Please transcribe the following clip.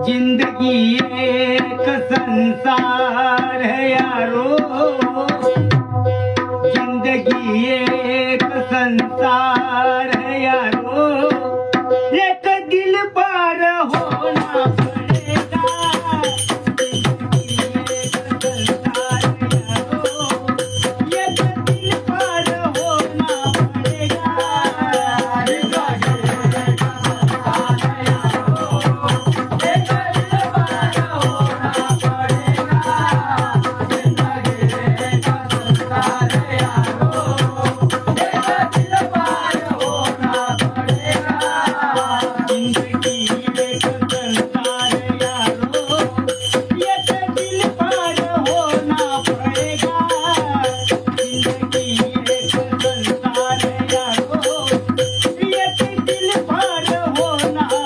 जिंदगी एक संसार है यारो, जिंदगी एक संसार है यारो, एक दिल पार हो